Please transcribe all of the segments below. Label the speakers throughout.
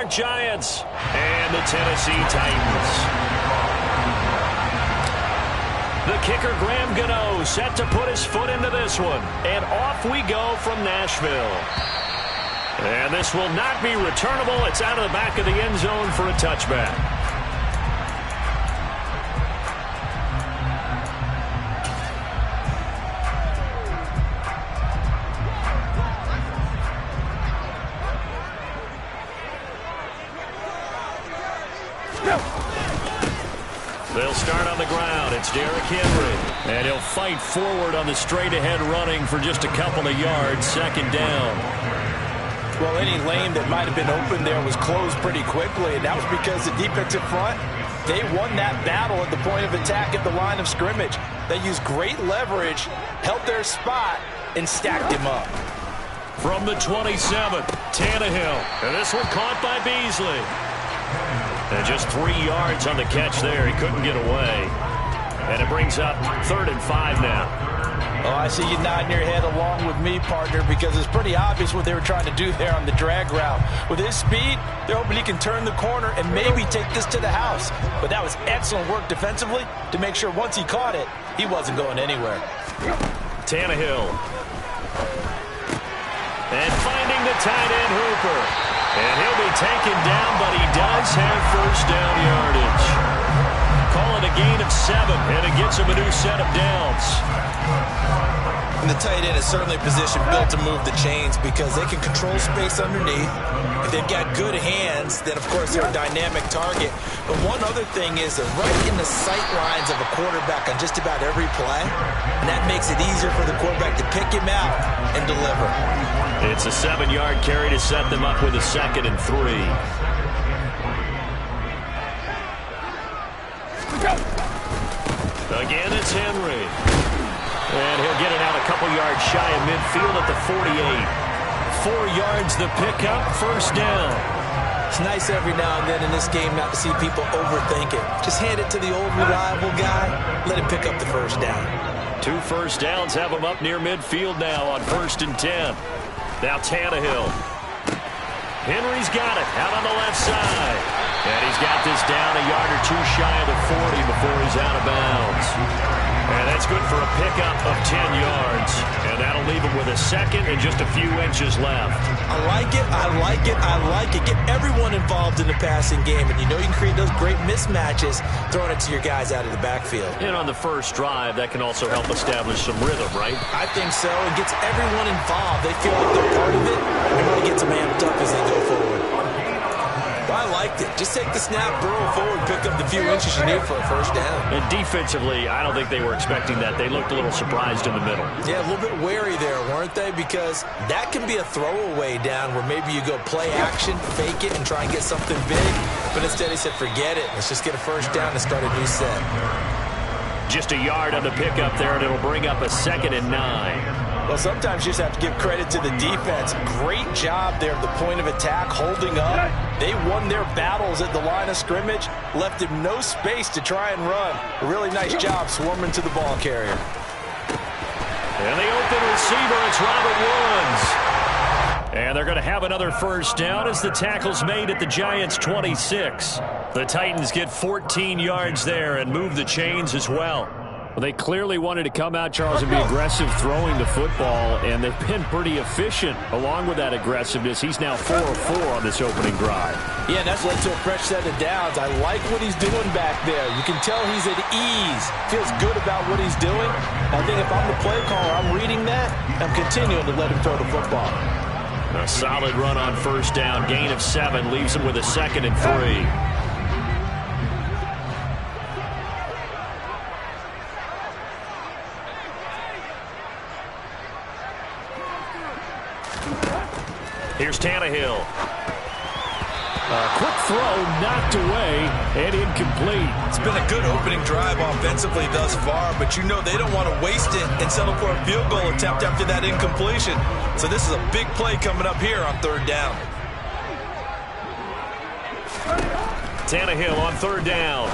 Speaker 1: York Giants and the Tennessee Titans. The kicker, Graham Gano, set to put his foot into this one. And off we go from Nashville. And this will not be returnable. It's out of the back of the end zone for a touchback. They'll start on the ground. It's Derrick Henry. And he'll fight forward on the straight-ahead running for just a couple of yards. Second down.
Speaker 2: Well, any lane that might have been open there was closed pretty quickly, and that was because the defensive front, they won that battle at the point of attack at the line of scrimmage. They used great leverage, held their spot, and stacked him up.
Speaker 1: From the 27, Tannehill. And this one caught by Beasley. And just 3 yards on the catch there. He couldn't get away. And it brings up 3rd and 5 now.
Speaker 2: Oh, I see you nodding your head along with me, partner, because it's pretty obvious what they were trying to do there on the drag route. With his speed, they're hoping he can turn the corner and maybe take this to the house. But that was excellent work defensively to make sure once he caught it, he wasn't going anywhere.
Speaker 1: Tannehill. And finding the tight end, Hooper. And he'll be taken down, but he does have first down yardage. Call it a gain of 7, and it gets him a new set of downs.
Speaker 3: And the tight end is certainly a position built to move the chains because they can control space underneath. If they've got good hands, then, of course, they're a dynamic target. But one other thing is they're right in the sight lines of a quarterback on just about every play, and that makes it easier for the quarterback to pick him out and deliver.
Speaker 1: It's a 7-yard carry to set them up with a 2nd and 3. Again, it's Henry. And he'll get it out a couple yards shy of midfield at the 48. 4 yards the pickup, first down.
Speaker 2: It's nice every now and then in this game not to see people overthink it. Just hand it to the old reliable guy, let him pick up the first down.
Speaker 1: 2 first downs have him up near midfield now on 1st and 10. Now Tannehill. Henry's got it out on the left side. And he's got this down a yard or 2 shy of the 40 before he's out of bounds. And that's good for a pickup of 10 yards. And that'll leave him with a 2nd and just a few inches left.
Speaker 2: I like it, I like it, I like it. Get everyone involved in the passing game. And you know you can create those great mismatches throwing it to your guys out of the backfield.
Speaker 1: And on the first drive, that can also help establish some rhythm, right?
Speaker 2: I think so. It gets everyone involved. They feel like they're part of it. And really gets them amped up as they go forward. I liked it. Just take the snap, burrow forward, pick up the few inches you need for a first down.
Speaker 1: And defensively, I don't think they were expecting that. They looked a little surprised in the middle.
Speaker 2: Yeah, a little bit wary there, weren't they? Because that can be a throwaway down where maybe you go play action, fake it, and try and get something big. But instead he said, forget it. Let's just get a first down and start a new set.
Speaker 1: Just a yard on the pickup there, and it'll bring up a 2nd and 9.
Speaker 2: Well, sometimes you just have to give credit to the defense. Great job there at the point of attack, holding up. They won their battles at the line of scrimmage, left him no space to try and run. A really nice job swarming to the ball carrier.
Speaker 1: And the open receiver, it's Robert Woods. And they're going to have another first down as the tackle's made at the Giants' 26. The Titans get 14 yards there and move the chains as well. Well, they clearly wanted to come out, Charles, and be aggressive throwing the football, and they've been pretty efficient along with that aggressiveness. He's now 4 of 4 on this opening drive.
Speaker 2: Yeah, and that's led to a fresh set of downs. I like what he's doing back there. You can tell he's at ease, feels good about what he's doing. I think if I'm the play caller, I'm reading that, I'm continuing to let him throw the football.
Speaker 1: A solid run on first down, gain of 7, leaves him with a 2nd and 3. Here's Tannehill.
Speaker 4: A quick throw knocked away and incomplete.
Speaker 3: It's been a good opening drive offensively thus far, but you know they don't want to waste it and settle for a field goal attempt after that incompletion. So this is a big play coming up here on 3rd down.
Speaker 1: Tannehill on 3rd down.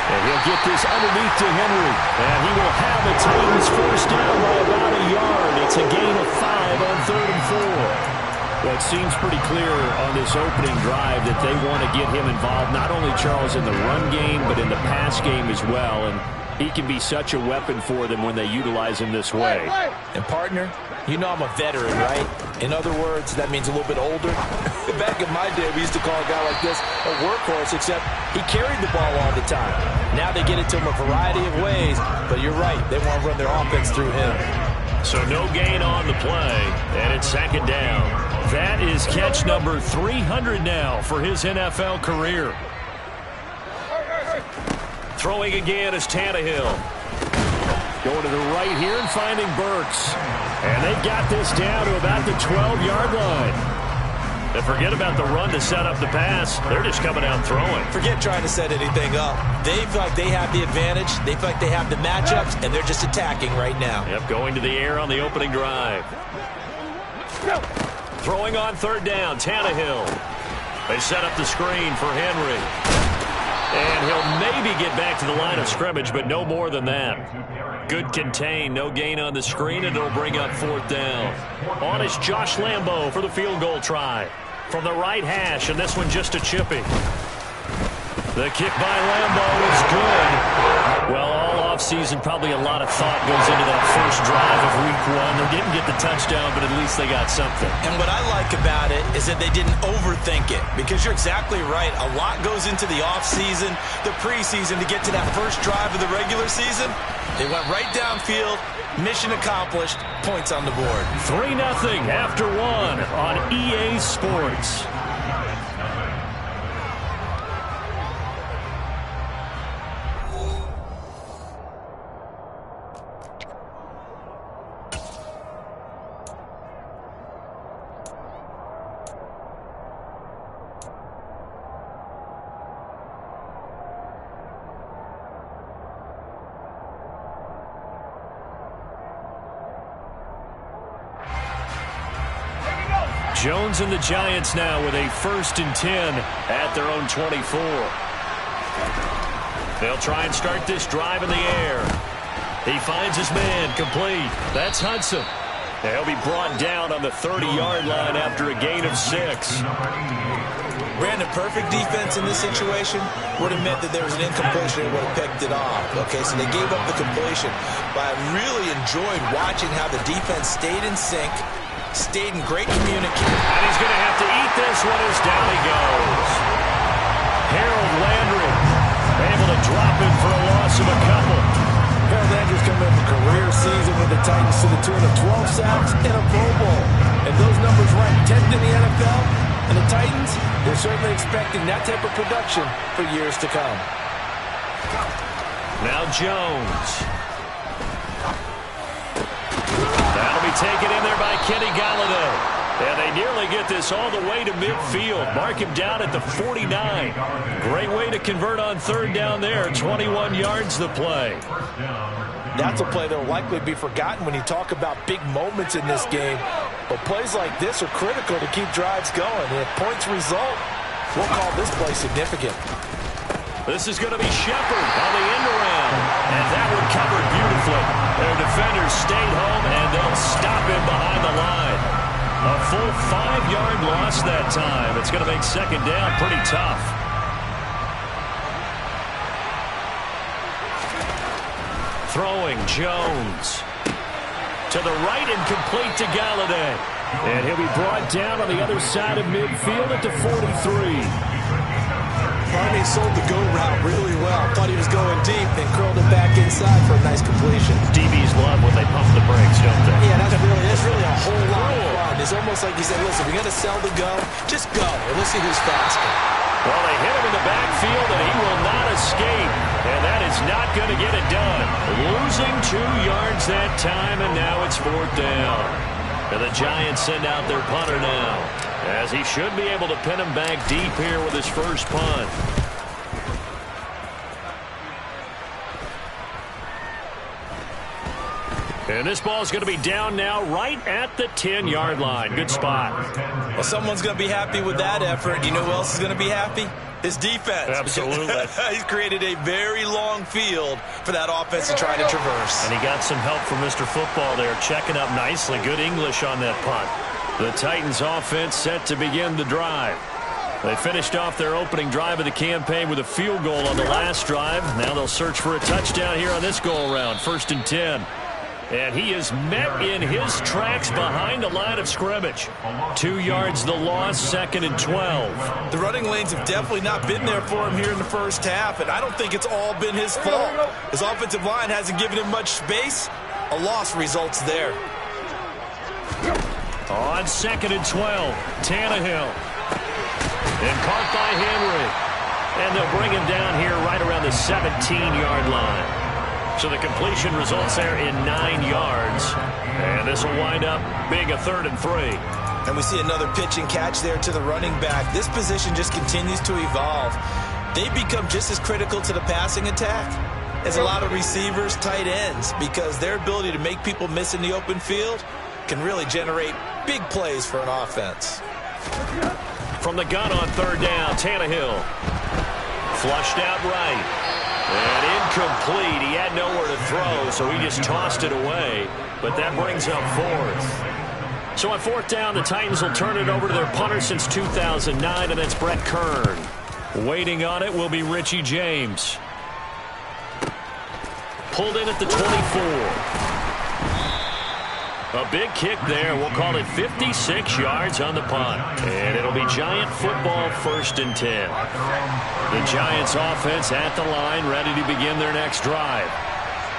Speaker 1: And he'll get this underneath to Henry. And he will have the Titans first down by about a yard. It's a gain of 5 on 3rd and 4.
Speaker 4: Well, it seems pretty clear on this opening drive that they want to get him involved, not only, Charles, in the run game, but in the pass game as well. And he can be such a weapon for them when they utilize him this way.
Speaker 2: And, partner, you know I'm a veteran, right? In other words, that means a little bit older. Back in my day, we used to call a guy like this a workhorse, except he carried the ball all the time. Now they get it to him a variety of ways, but you're right. They want to run their offense through him.
Speaker 1: So no gain on the play, and it's second down. That is catch number 300 now for his NFL career. Throwing again is Tannehill.
Speaker 4: Going to the right here and finding Burks. And they've got this down to about the 12-yard line.
Speaker 1: And forget about the run to set up the pass. They're just coming out throwing.
Speaker 3: Forget trying to set anything up. They feel like they have the advantage. They feel like they have the matchups, and they're just attacking right now.
Speaker 1: Yep, going to the air on the opening drive. Throwing on third down, Tannehill. They set up the screen for Henry. And he'll maybe get back to the line of scrimmage, but no more than that. Good contain, no gain on the screen, and it'll bring up fourth down. On is Josh Lambo for the field goal try. From the right hash, and this one just a chippy. The kick by Lambo is good. Well, all offseason, probably a lot of thought goes into that first drive of week one. They didn't get the touchdown, but at least they got something.
Speaker 3: And what I like about it is that they didn't overthink it, because you're exactly right. A lot goes into the offseason, the preseason, to get to that first drive of the regular season. They went right downfield, mission accomplished, points on the board.
Speaker 1: 3-0 after one on EA Sports. Jones and the Giants now with a 1st and 10 at their own 24. They'll try and start this drive in the air. He finds his man, complete. That's Hudson. He'll be brought down on the 30-yard line after a gain of 6.
Speaker 3: Brandon, perfect defense in this situation would have meant that there was an incompletion and would have picked it off. Okay, so they gave up the completion. But I really enjoyed watching how the defense stayed in sync, stayed in great communication.
Speaker 1: And he's going to have to eat this one as down he goes. Harold Landry able to drop him for a loss of a couple.
Speaker 2: Harold Landry's coming in a career season with the Titans to the tune of 12 sacks and a Pro Bowl. And those numbers rank 10th in the NFL. And the Titans, they're certainly expecting that type of production for years to come.
Speaker 1: Now Jones. That'll be taken in there by Kenny Golladay. And they nearly get this all the way to midfield. Mark him down at the 49. Great way to convert on third down there. 21 yards the play.
Speaker 2: That's a play that will likely be forgotten when you talk about big moments in this game. But plays like this are critical to keep drives going. And if points result, we'll call this play significant.
Speaker 1: This is going to be Shepard on the end around. And that one covered beautifully. Their defenders stayed home, and they'll stop him behind the line. A full 5-yard loss that time. It's going to make second down pretty tough. Throwing Jones. To the right and complete to Golladay. And he'll be brought down on the other side of midfield at the 43.
Speaker 3: Barney sold the go route really well. Thought he was going deep, then curled it back inside for a nice completion.
Speaker 1: DBs love when they pump the brakes, don't they?
Speaker 3: Yeah, that's really a whole lot of fun. It's almost like he said, listen, we got to sell the go. Just go, and we'll see who's faster.
Speaker 1: Well, they hit him in the backfield, and he will not escape. And that is not going to get it done. Losing 2 yards that time, and now it's fourth down. And the Giants send out their punter now, as he should be able to pin him back deep here with his first punt. And this ball is going to be down now right at the 10-yard line. Good spot.
Speaker 3: Well, someone's going to be happy with that effort. You know who else is going to be happy? His defense.
Speaker 1: Absolutely.
Speaker 3: He's created a very long field for that offense to try to traverse.
Speaker 1: And he got some help from Mr. Football there, checking up nicely. Good English on that punt. The Titans offense set to begin the drive. They finished off their opening drive of the campaign with a field goal on the last drive. Now they'll search for a touchdown here on this go-around. 1st and 10. And he is met in his tracks behind the line of scrimmage. 2 yards the loss, 2nd and 12.
Speaker 3: The running lanes have definitely not been there for him here in the first half, and I don't think it's all been his fault. His offensive line hasn't given him much space. A loss results there.
Speaker 1: On 2nd and 12, Tannehill. And caught by Henry. And they'll bring him down here right around the 17-yard line. So the completion results there in 9 yards. And this will wind up being a 3rd and 3.
Speaker 3: And we see another pitch and catch there to the running back. This position just continues to evolve. They become just as critical to the passing attack as a lot of receivers, tight ends, because their ability to make people miss in the open field can really generate big plays for an offense.
Speaker 1: From the gun on 3rd down, Tannehill. Flushed out right. And incomplete. He had nowhere to throw, so he just tossed it away. But that brings up 4th. So on 4th down, the Titans will turn it over to their punter since 2009, and that's Brett Kern. Waiting on it will be Richie James. Pulled in at the 24. A big kick there. We'll call it 56 yards on the punt. And it'll be Giant football, 1st and 10. The Giants offense at the line, ready to begin their next drive.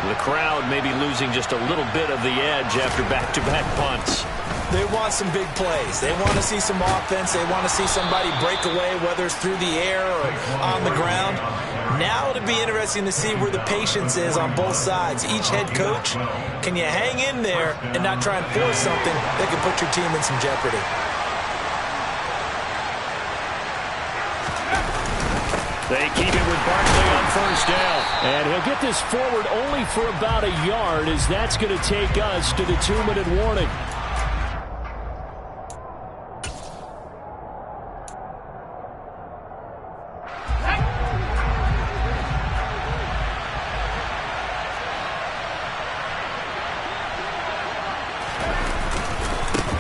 Speaker 1: The crowd may be losing just a little bit of the edge after back-to-back punts.
Speaker 3: They want some big plays. They want to see some offense. They want to see somebody break away, whether it's through the air or on the ground. Now it'll be interesting to see where the patience is on both sides. Each head coach, can you hang in there and not try and force something that could put your team in some jeopardy?
Speaker 1: They keep it with Barkley on 1st down.
Speaker 4: And he'll get this forward only for about a yard, as that's going to take us to the 2-minute warning.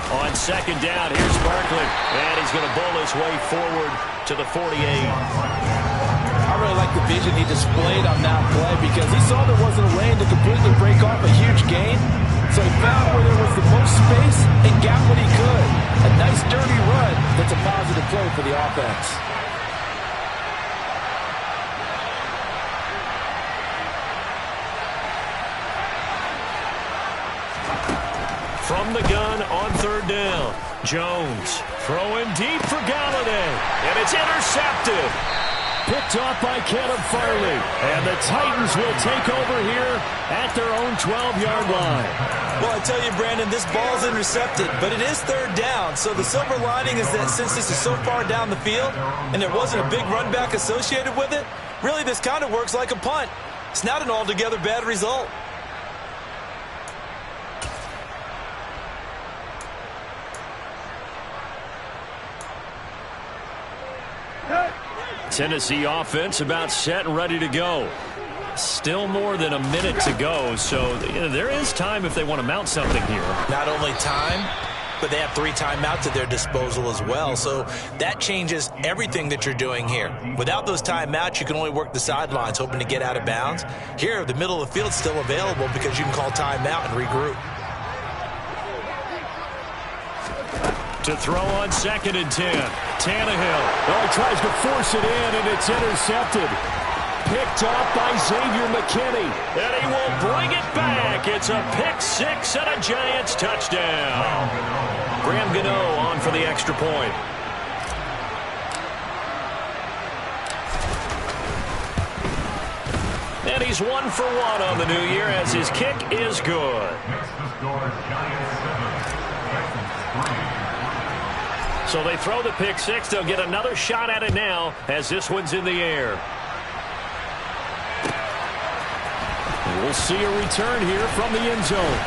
Speaker 1: On 2nd down, here's Barkley. And he's going to bowl his way forward to the 48.
Speaker 2: I really like the vision he displayed on that play because he saw there wasn't a lane to completely break off a huge gain. So he found where there was the most space and got what he could. A nice dirty run that's a positive play for the offense.
Speaker 1: From the gun on 3rd down, Jones throwing deep for Galladay, and it's intercepted.
Speaker 4: Picked off by Caleb Farley. And the Titans will take over here at their own 12-yard line.
Speaker 3: Well, I tell you, Brandon, this ball's intercepted, but it is 3rd down. So the silver lining is that since this is so far down the field and there wasn't a big run back associated with it, really this kind of works like a punt. It's not an altogether bad result.
Speaker 1: Tennessee offense about set and ready to go. Still more than a minute to go, so there is time if they want to mount something here.
Speaker 3: Not only time, but they have 3 timeouts at their disposal as well, so that changes everything that you're doing here. Without those timeouts, you can only work the sidelines, hoping to get out of bounds. Here, the middle of the field's still available because you can call timeout and regroup.
Speaker 1: To throw on 2nd and 10. Tannehill.
Speaker 4: Oh, he tries to force it in, and it's intercepted. Picked off by Xavier McKinney.
Speaker 1: And he will bring it back. It's a pick 6 and a Giants touchdown. Graham Gano on for the extra point. And he's 1 for 1 on the new year as his kick is good. So they throw the pick 6. They'll get another shot at it now as this one's in the air.
Speaker 4: We'll see a return here from the end zone.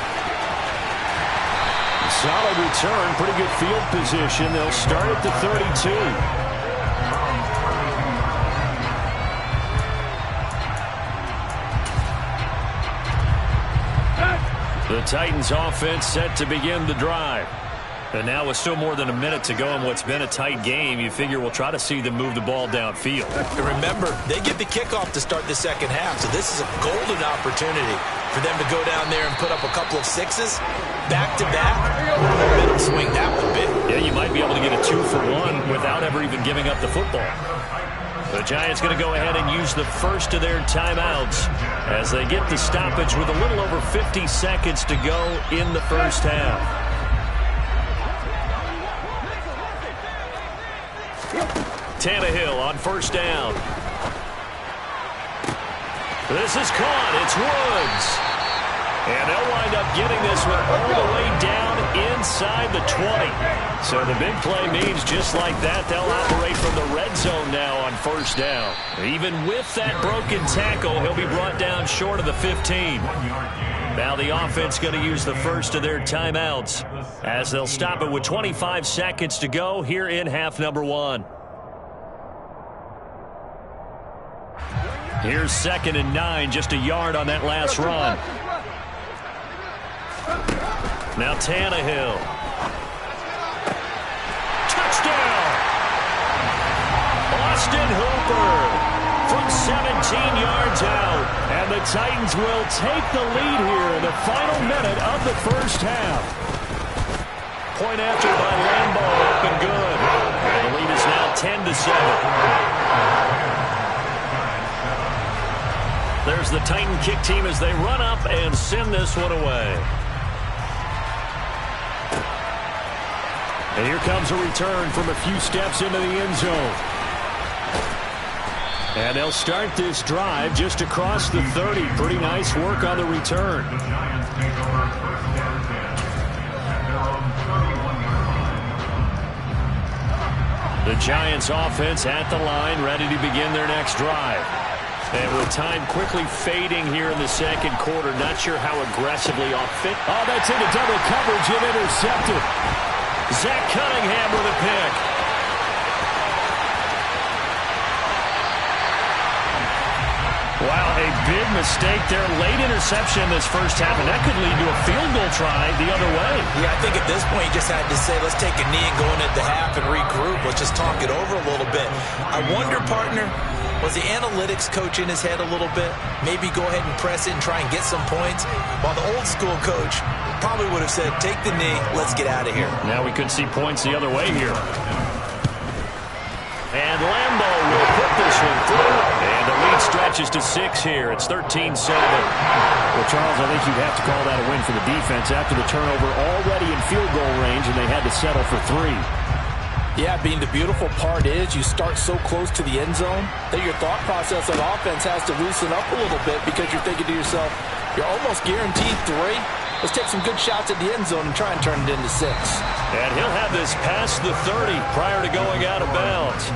Speaker 1: Solid return, pretty good field position. They'll start at the 32. The Titans offense set to begin the drive. And now with still more than a minute to go in what's been a tight game, you figure we'll try to see them move the ball downfield.
Speaker 3: And remember, they get the kickoff to start the second half, so this is a golden opportunity for them to go down there and put up a couple of sixes back-to-back. Momentum swing that one big.
Speaker 1: Yeah, you might be able to get a 2-for-1 without ever even giving up the football. The Giants going to go ahead and use the first of their timeouts as they get the stoppage with a little over 50 seconds to go in the first half. Tannehill on first down. This is caught. It's Woods. And they'll wind up getting this one all the way down inside the 20. So the big play means just like that, they'll operate from the red zone now on first down. Even with that broken tackle, he'll be brought down short of the 15. Now the offense going to use the first of their timeouts as they'll stop it with 25 seconds to go here in half number 1. Here's 2nd and 9, just a yard on that last run. Now Tannehill. Touchdown! Austin Hooper from 17 yards out. And the Titans will take the lead here in the final minute of the first half. Point after by Lambo, up and good. And the lead is now 10-7. There's the Titan kick team as they run up and send this one away. And here comes a return from a few steps into the end zone. And they'll start this drive just across the 30. Pretty nice work on the return. The Giants offense at the line, ready to begin their next drive. And with time quickly fading here in the second quarter, not sure how aggressively offensive. Oh, that's into double coverage and intercepted. Zach Cunningham with a pick. Wow, a big mistake there. Late interception in this first half, and that could lead to a field goal try the other way.
Speaker 3: Yeah, I think at this point you just had to say, let's take a knee and go into the half and regroup. Let's just talk it over a little bit. I wonder, partner, was the analytics coach in his head a little bit? Maybe go ahead and press it and try and get some points? While the old school coach probably would have said, take the knee, let's get out of here.
Speaker 1: Now we could see points the other way here. And Lambo will put this one through. And the lead stretches to 6 here. It's 13-7.
Speaker 4: Well, Charles, I think you'd have to call that a win for the defense after the turnover already in field goal range, and they had to settle for 3.
Speaker 2: Yeah, Bean, the beautiful part is you start so close to the end zone that your thought process on offense has to loosen up a little bit because you're thinking to yourself, you're almost guaranteed 3. Let's take some good shots at the end zone and try and turn it into 6.
Speaker 1: And he'll have this past the 30 prior to going out of bounds.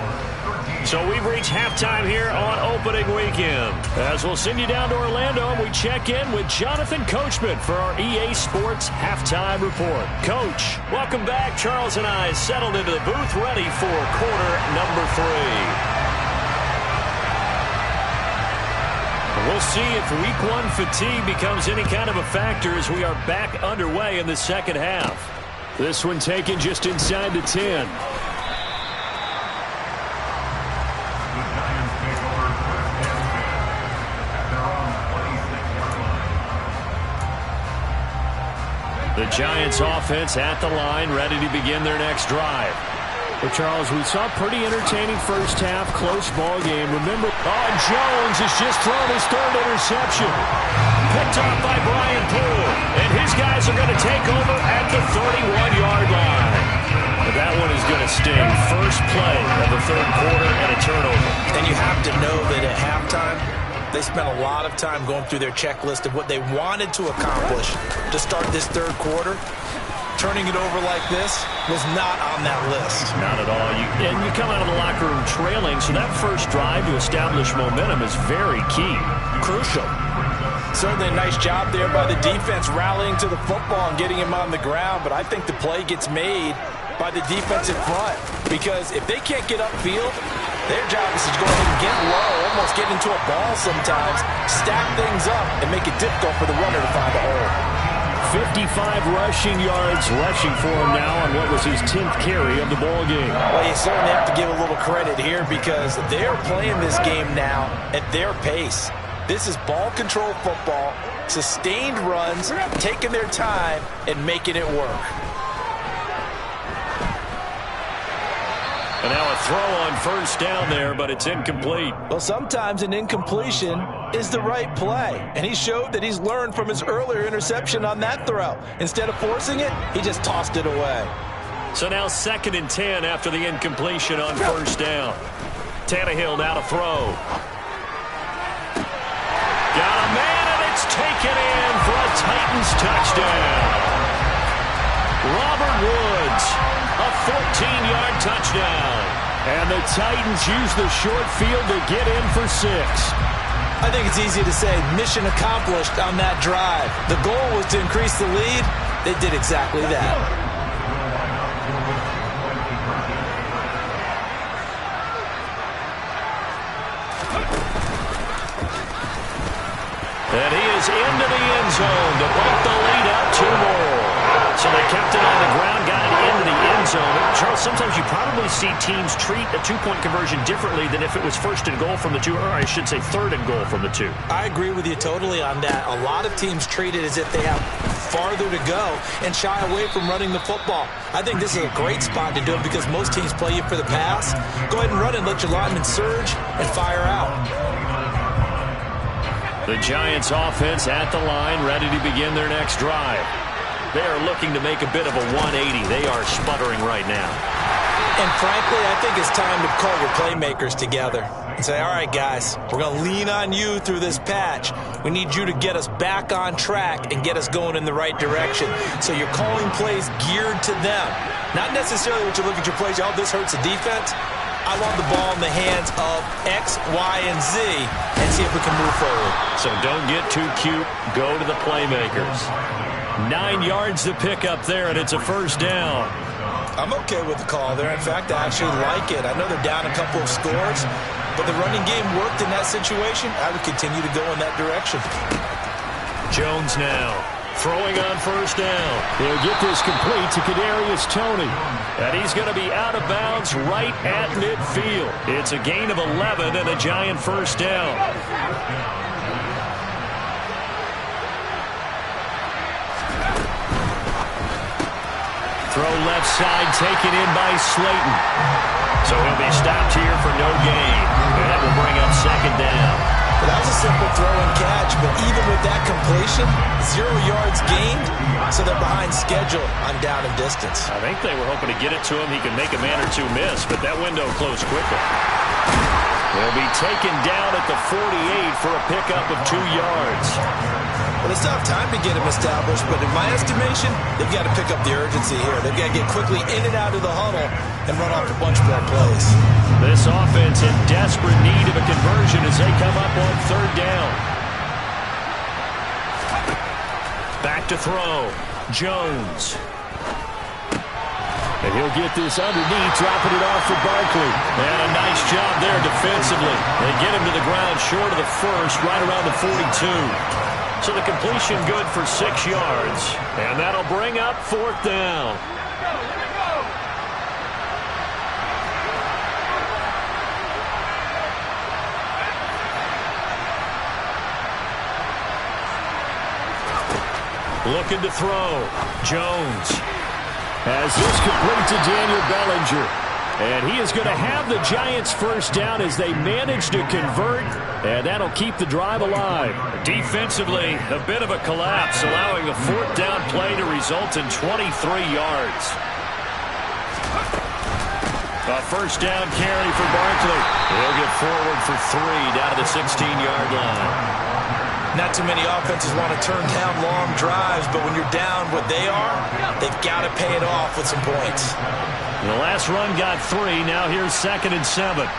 Speaker 1: So we've reached halftime here on opening weekend. As we'll send you down to Orlando and we check in with Jonathan Coachman for our EA Sports Halftime Report. Coach, welcome back. Charles and I settled into the booth ready for quarter number 3. We'll see if week 1 fatigue becomes any kind of a factor as we are back underway in the second half. This one taken just inside the 10. The Giants offense at the line, ready to begin their next drive.
Speaker 4: Well, Charles, we saw a pretty entertaining first half, close ball game. Remember,
Speaker 1: Jones has just thrown his 3rd interception. Picked off by Brian Poole. And his guys are going to take over at the 31-yard line. But that one is going to sting. First play of the 3rd quarter and a turnover.
Speaker 3: And you have to know that at halftime, they spent a lot of time going through their checklist of what they wanted to accomplish to start this 3rd quarter. Turning it over like this was not on that list.
Speaker 1: Not at all. And you come out of the locker room trailing, so that first drive to establish momentum is very key.
Speaker 3: Crucial.
Speaker 2: Certainly a nice job there by the defense rallying to the football and getting him on the ground, but I think the play gets made by the defensive front because if they can't get upfield, their job is to go ahead and get low, almost get into a ball sometimes, stack things up, and make it difficult for the runner to find a hole.
Speaker 4: 55 rushing yards rushing for him now on what was his 10th carry of the ball game.
Speaker 2: Well, you certainly have to give a little credit here because they're playing this game now at their pace. This is ball control football, sustained runs, taking their time and making it work.
Speaker 1: And now a throw on first down there, but it's incomplete.
Speaker 2: Well, sometimes an incompletion is the right play. And he showed that he's learned from his earlier interception on that throw. Instead of forcing it, he just tossed it away.
Speaker 1: So now 2nd and 10 after the incompletion on first down. Tannehill now to throw. Got a man, and it's taken in for a Titans touchdown. Robert Woods, a 14-yard touchdown.
Speaker 4: And the Titans use the short field to get in for 6.
Speaker 2: I think it's easy to say mission accomplished on that drive. The goal was to increase the lead. They did exactly that.
Speaker 1: And he is into the end zone to bump the lead up 2 more. So they kept it on the ground, got it into the end zone. Charles, sometimes you probably see teams treat a 2-point conversion differently than if it was 1st and goal from the 2, or I should say 3rd and goal from the 2.
Speaker 2: I agree with you totally on that. A lot of teams treat it as if they have farther to go and shy away from running the football. I think this is a great spot to do it because most teams play you for the pass. Go ahead and run it, let your linemen surge, and fire out.
Speaker 1: The Giants offense at the line, ready to begin their next drive. They are looking to make a bit of a 180. They are sputtering right now.
Speaker 2: And frankly, I think it's time to call your playmakers together and say, all right, guys, we're going to lean on you through this patch. We need you to get us back on track and get us going in the right direction. So you're calling plays geared to them. Not necessarily what you look at your plays, oh, this hurts the defense. I want the ball in the hands of X, Y, and Z and see if we can move forward.
Speaker 1: So don't get too cute. Go to the playmakers. 9 yards to pick up there, and it's a first down.
Speaker 2: I'm okay with the call there. In fact, I actually like it. I know they're down a couple of scores, but the running game worked in that situation. I would continue to go in that direction.
Speaker 1: Jones now throwing on first down.
Speaker 4: He'll get this complete to Kadarius Toney.
Speaker 1: And he's going to be out of bounds right at midfield. It's a gain of 11 and a Giant first down. Throw left side, taken in by Slayton. So he'll be stopped here for no gain. And that will bring up 2nd down.
Speaker 2: Well, that was a simple throw and catch, but even with that completion, 0 yards gained, so they're behind schedule on down and distance.
Speaker 1: I think they were hoping to get it to him. He could make a man or 2 miss, but that window closed quickly. He'll be taken down at the 48 for a pickup of 2 yards.
Speaker 2: Well, it's not time to get him established, but in my estimation, they've got to pick up the urgency here. They've got to get quickly in and out of the huddle and run off a bunch more plays.
Speaker 1: This offense in desperate need of a conversion as they come up on 3rd down. Back to throw. Jones.
Speaker 4: And he'll get this underneath, dropping it off for Barkley.
Speaker 1: And a nice job there defensively. They get him to the ground short of the 1st, right around the 42. So the completion good for 6 yards. And that'll bring up 4th down. Looking to throw. Jones
Speaker 4: has this complete to Daniel Bellinger. And he is going to have the Giants first down as they manage to convert, and that'll keep the drive alive.
Speaker 1: Defensively, a bit of a collapse, allowing the 4th down play to result in 23 yards. A first down carry for Barkley. He'll get forward for 3 down to the 16-yard line.
Speaker 2: Not too many offenses want to turn down long drives, but when you're down what they are, they've got to pay it off with some points.
Speaker 1: The last run got 3. Now here's 2nd and 7.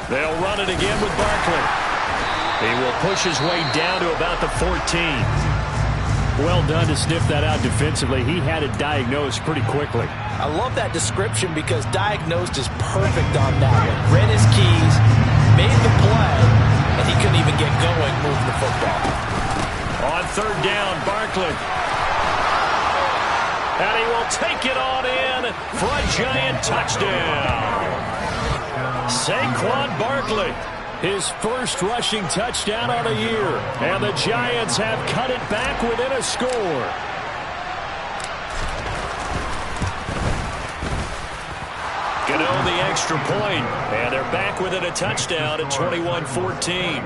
Speaker 1: They'll run it again with Barkley. He will push his way down to about the 14.
Speaker 4: Well done to sniff that out defensively. He had it diagnosed pretty quickly.
Speaker 2: I love that description because diagnosed is perfect on that one. Read his keys, made the play, and he couldn't even get going moving the football.
Speaker 1: On third down, Barkley. And he will take it on in for a Giant touchdown. Saquon Barkley.
Speaker 4: His first rushing touchdown on the year. And the Giants have cut it back within a score.
Speaker 1: Gano the extra point. And they're back within a touchdown at 21-14.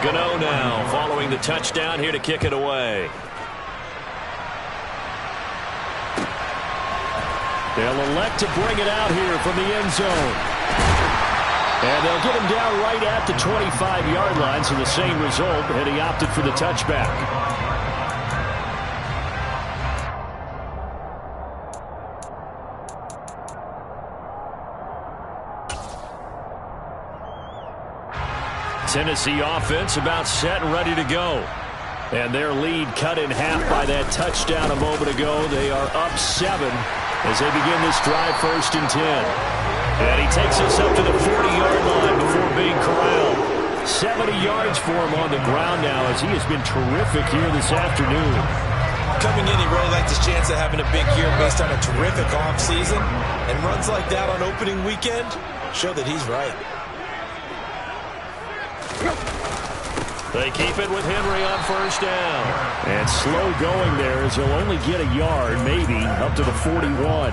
Speaker 1: Gano now following the touchdown here to kick it away.
Speaker 4: They'll elect to bring it out here from the end zone. And they'll get him down right at the 25-yard line, so the same result, and he opted for the touchback.
Speaker 1: Tennessee offense about set and ready to go.
Speaker 4: And their lead cut in half by that touchdown a moment ago. They are up 7 as they begin this drive, 1st and 10.
Speaker 1: And he takes us up to the 40-yard line before being corralled.
Speaker 4: 70 yards for him on the ground now as he has been terrific here this afternoon.
Speaker 3: Coming in, he really liked his chance of having a big year based on a terrific offseason. And runs like that on opening weekend show that he's right.
Speaker 1: They keep it with Henry on 1st down.
Speaker 4: And slow going there as he'll only get a yard, maybe, up to the 41.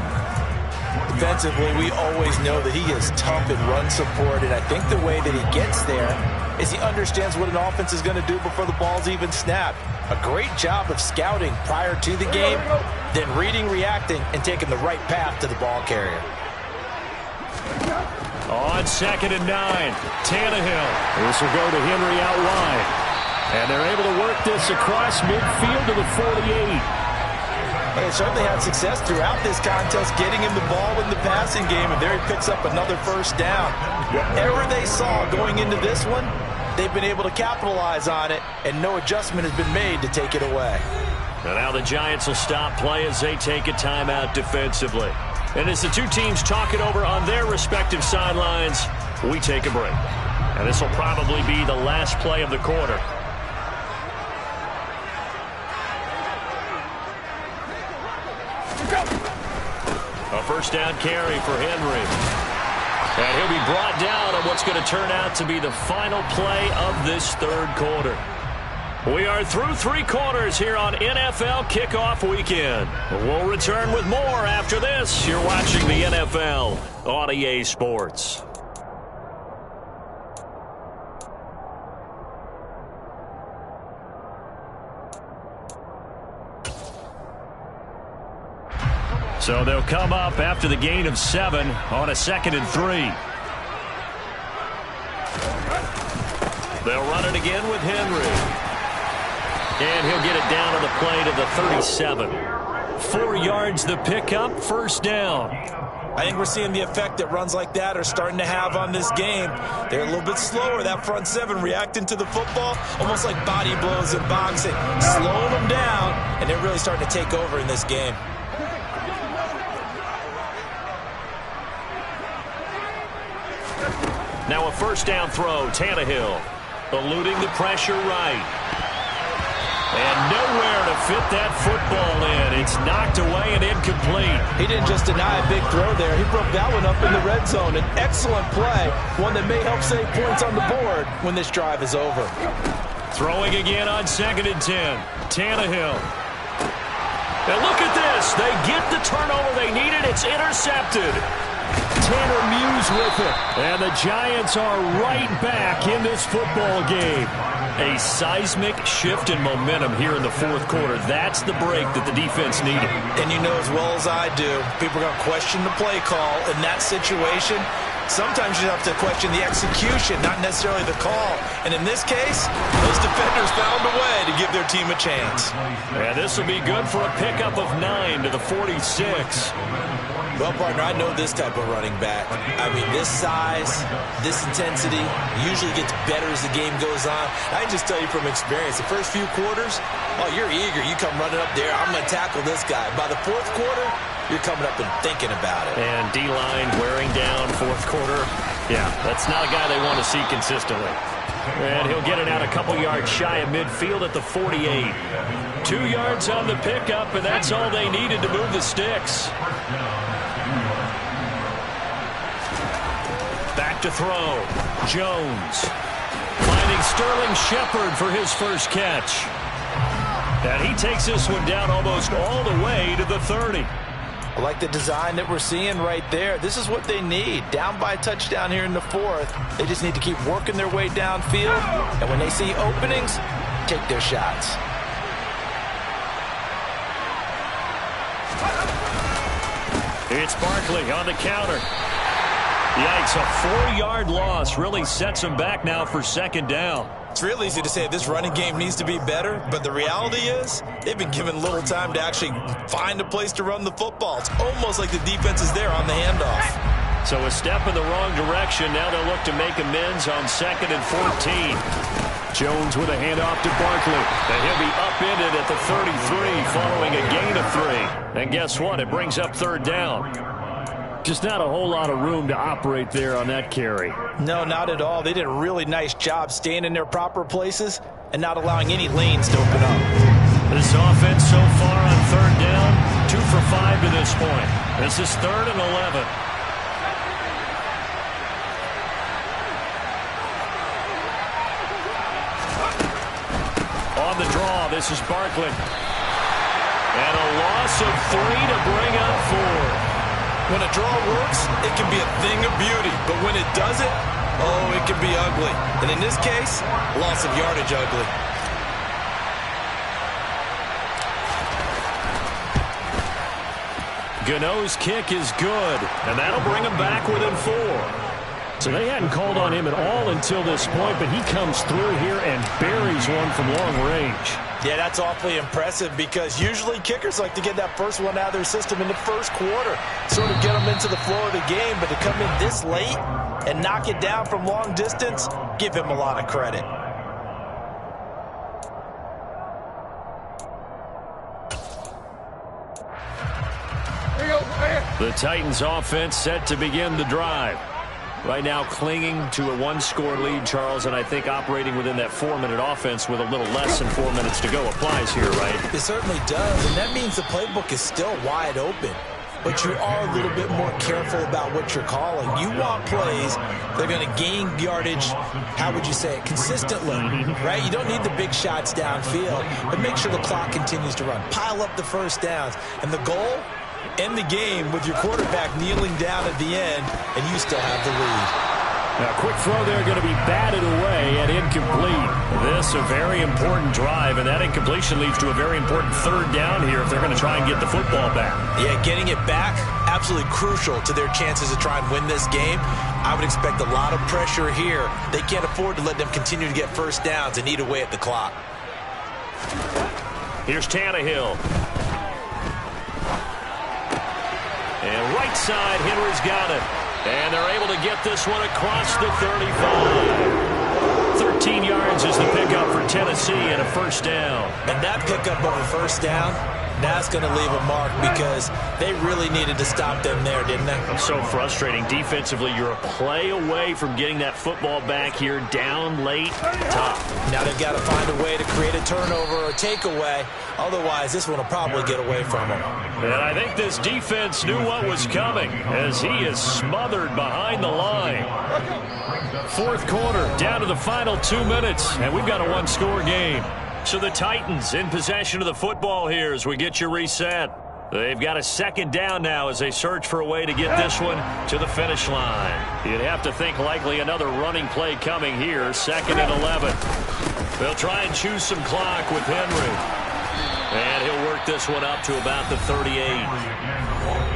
Speaker 2: Defensively, we always know that he is tough in run support, and I think the way that he gets there is he understands what an offense is going to do before the ball's even snapped. A great job of scouting prior to the game, then reading, reacting, and taking the right path to the ball carrier.
Speaker 1: On 2nd and 9, Tannehill.
Speaker 4: This will go to Henry out wide. And they're able to work this across midfield to the 48.
Speaker 2: They certainly had success throughout this contest getting him the ball in the passing game, and there he picks up another 1st down. Whatever they saw going into this one, they've been able to capitalize on it, and no adjustment has been made to take it away.
Speaker 1: And now the Giants will stop play as they take a timeout defensively. And as the two teams talk it over on their respective sidelines, we take a break. And this will probably be the last play of the quarter. A 1st down carry for Henry. And he'll be brought down on what's going to turn out to be the final play of this 3rd quarter. We are through 3 quarters here on NFL Kickoff Weekend. We'll return with more after this. You're watching the NFL on EA Sports. So they'll come up after the gain of 7 on a 2nd and 3. They'll run it again with Henry. And he'll get it down to the play to the 37. 4 yards the pickup, 1st down.
Speaker 3: I think we're seeing the effect that runs like that are starting to have on this game. They're a little bit slower, that front 7 reacting to the football, almost like body blows in boxing, slowing them down, and they're really starting to take over in this game.
Speaker 1: Now a 1st down throw, Tannehill, eluding the pressure right. And nowhere to fit that football in. It's knocked away and incomplete.
Speaker 2: He didn't just deny a big throw there. He broke that one up in the red zone. An excellent play, one that may help save points on the board when this drive is over.
Speaker 1: Throwing again on 2nd and 10. Tannehill. And look at this. They get the turnover they needed. It's intercepted.
Speaker 4: Tanner Muse with it. And the Giants are right back in this football game.
Speaker 1: A seismic shift in momentum here in the 4th quarter. That's the break that the defense needed.
Speaker 3: And you know as well as I do, people are going to question the play call in that situation. Sometimes you have to question the execution, not necessarily the call. And in this case, those defenders found a way to give their team a chance.
Speaker 1: And this will be good for a pickup of 9 to the 46.
Speaker 3: Well, partner, I know this type of running back. I mean, this size, this intensity usually gets better as the game goes on. I can just tell you from experience, the first few quarters, oh, you're eager. You come running up there, I'm going to tackle this guy. By the fourth quarter, you're coming up and thinking about it.
Speaker 1: And D-line wearing down fourth quarter. Yeah, that's not a guy they want to see consistently. And he'll get it out a couple yards shy of midfield at the 48. 2 yards on the pickup, and that's all they needed to move the sticks. Back to throw. Jones finding Sterling Shepard for his first catch. And he takes this one down almost all the way to the 30.
Speaker 2: I like the design that we're seeing right there. This is what they need. Down by a touchdown here in the fourth. They just need to keep working their way downfield. And when they see openings, take their shots.
Speaker 1: It's Barkley on the counter. Yikes, a 4-yard loss really sets him back now for second down.
Speaker 3: It's real easy to say this running game needs to be better, but the reality is they've been given little time to actually find a place to run the football. It's almost like the defense is there on the handoff.
Speaker 1: So a step in the wrong direction. Now they'll look to make amends on 2nd and 14. Jones with a handoff to Barkley. And he'll be upended at the 33 following a gain of 3. And guess what? It brings up third down. Just not a whole lot of room to operate there on that carry.
Speaker 2: No, not at all. They did a really nice job staying in their proper places and not allowing any lanes to open up.
Speaker 1: This offense so far on third down, 2 for 5 to this point. This is 3rd and 11. On the draw, this is Barkley. And a loss of 3 to bring up 4.
Speaker 3: When a draw works, it can be a thing of beauty. But when it doesn't, oh, it can be ugly. And in this case, loss of yardage ugly.
Speaker 1: Gano's kick is good, and that'll bring him back within 4. So they hadn't called on him at all until this point, but he comes through here and buries one from long range.
Speaker 2: Yeah, that's awfully impressive because usually kickers like to get that first one out of their system in the first quarter, sort of get them into the flow of the game, but to come in this late and knock it down from long distance, give him a lot of credit.
Speaker 1: The Titans offense set to begin the drive. Right now clinging to a 1-score lead, Charles, and I think operating within that 4-minute offense with a little less than 4 minutes to go applies here, right?
Speaker 3: It certainly does, and that means the playbook is still wide open. But you are a little bit more careful about what you're calling. You want plays that are going to gain yardage, how would you say it, consistently, right? You don't need the big shots downfield, but make sure the clock continues to run. Pile up the first downs, and the goal? End the game with your quarterback kneeling down at the end, and you still have the lead.
Speaker 1: Now, quick throw there going to be batted away and incomplete. This a very important drive, and that incompletion leads to a very important third down here if they're going to try and get the football back.
Speaker 3: Yeah, getting it back, absolutely crucial to their chances to try and win this game. I would expect a lot of pressure here. They can't afford to let them continue to get first downs and eat away at the clock.
Speaker 1: Here's Tannehill. And right side, Henry's got it. And they're able to get this one across the 35. 13 yards is the pickup for Tennessee and a first down.
Speaker 3: And that pickup of a first down, that's going to leave a mark because they really needed to stop them there, didn't they?
Speaker 1: So frustrating. Defensively, you're a play away from getting that football back here down late. Tough.
Speaker 3: Now they've got to find a way to create a turnover or a takeaway. Otherwise, this one will probably get away from them.
Speaker 1: And I think this defense knew what was coming as he is smothered behind the line. Fourth quarter, down to the final 2 minutes, and we've got a one-score game. So the Titans in possession of the football here as we get you reset. They've got a second down now as they search for a way to get this one to the finish line. You'd have to think likely another running play coming here, 2nd and 11. They'll try and choose some clock with Henry. And he'll work this one up to about the 38.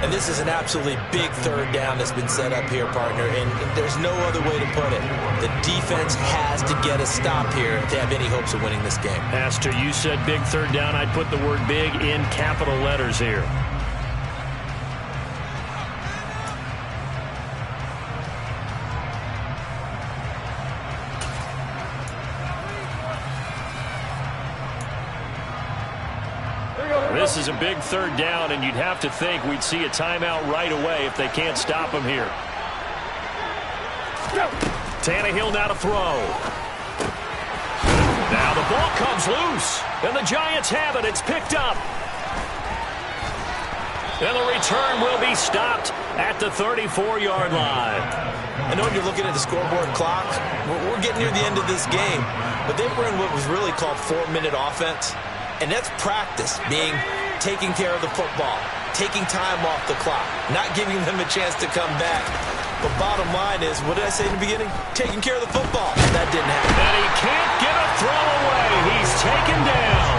Speaker 3: And this is an absolutely big third down that's been set up here, partner, and there's no other way to put it. The defense has to get a stop here if they have any hopes of winning this game.
Speaker 1: Pastor, you said big third down. I'd put the word big in capital letters here. This is a big third down, and you'd have to think we'd see a timeout right away if they can't stop him here. Tannehill now to throw. Now the ball comes loose, and the Giants have it. It's picked up. And the return will be stopped at the 34-yard line.
Speaker 3: I know when you're looking at the scoreboard clock, we're getting near the end of this game, but they were in what was really called 4-minute offense, and that's practice, being taking care of the football, taking time off the clock, not giving them a chance to come back. But bottom line is, what did I say in the beginning? Taking care of the football. That didn't happen.
Speaker 1: And he can't get a throw away. He's taken down.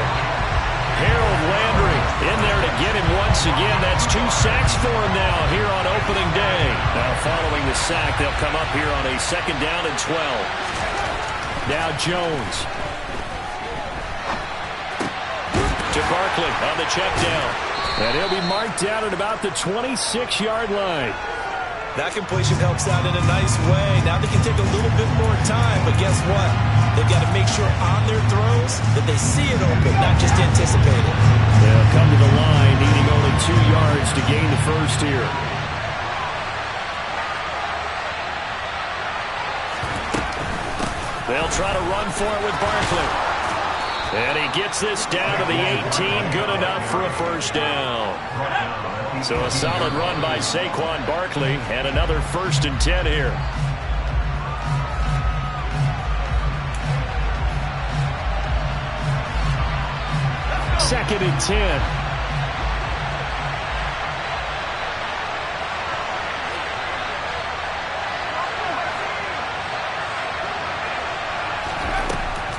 Speaker 1: Harold Landry in there to get him once again. That's 2 sacks for him now here on opening day. Now following the sack, they'll come up here on a 2nd down and 12. Now Jones. To Barkley on the check down. And he'll be marked down at about the 26-yard line.
Speaker 3: That completion helps out in a nice way. Now they can take a little bit more time, but guess what? They've got to make sure on their throws that they see it open, not just anticipate it.
Speaker 1: They'll come to the line, needing only 2 yards to gain the first here. They'll try to run for it with Barkley. And he gets this down to the 18, good enough for a first down. So a solid run by Saquon Barkley, and another 1st and 10 here. Second and 10.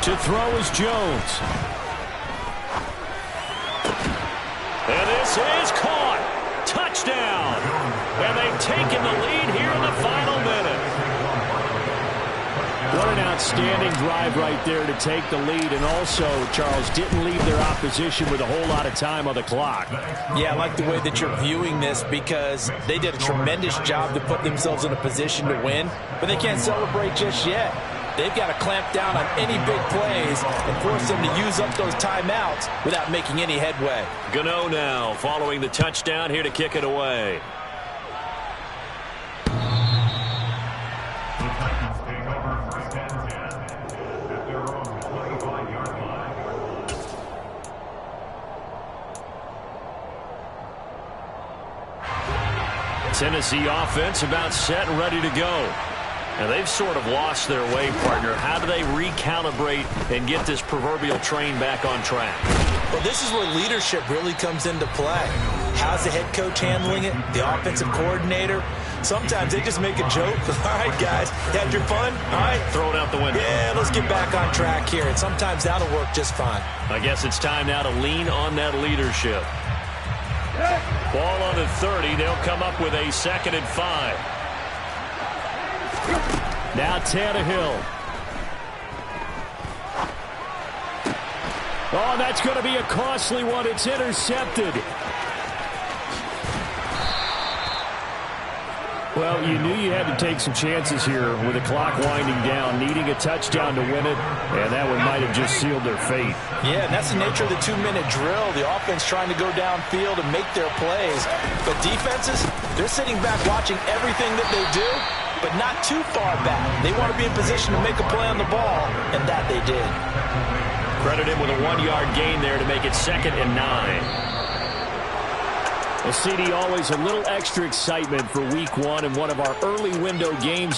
Speaker 1: To throw is Jones. And this is caught. Touchdown. And they've taken the lead here in the final minute. What an outstanding drive right there to take the lead. And also, Charles, didn't leave their opposition with a whole lot of time on the clock.
Speaker 3: Yeah, I like the way that you're viewing this, because they did a tremendous job to put themselves in a position to win, but they can't celebrate just yet. They've got to clamp down on any big plays and force them to use up those timeouts without making any headway.
Speaker 1: Gano now following the touchdown here to kick it away. Tennessee offense about set and ready to go. And they've sort of lost their way, partner. How do they recalibrate and get this proverbial train back on track?
Speaker 3: Well, this is where leadership really comes into play. How's the head coach handling it? The offensive coordinator? Sometimes they just make a joke. All right, guys, had your fun? All right.
Speaker 1: Throw it out the window.
Speaker 3: Yeah, let's get back on track here. And sometimes that'll work just fine.
Speaker 1: I guess it's time now to lean on that leadership. Ball on the 30. They'll come up with a 2nd and 5. Now Tannehill. Oh, that's going to be a costly one. It's intercepted. Well, you knew you had to take some chances here with the clock winding down, needing a touchdown to win it, and that one might have just sealed their fate.
Speaker 3: Yeah, and that's the nature of the 2-minute drill. The offense trying to go downfield and make their plays. But defenses, they're sitting back watching everything that they do, but not too far back. They want to be in position to make a play on the ball, and that they did.
Speaker 1: Credit him with a 1-yard gain there to make it 2nd and 9. Well, CD, always a little extra excitement for week 1 in one of our early window games.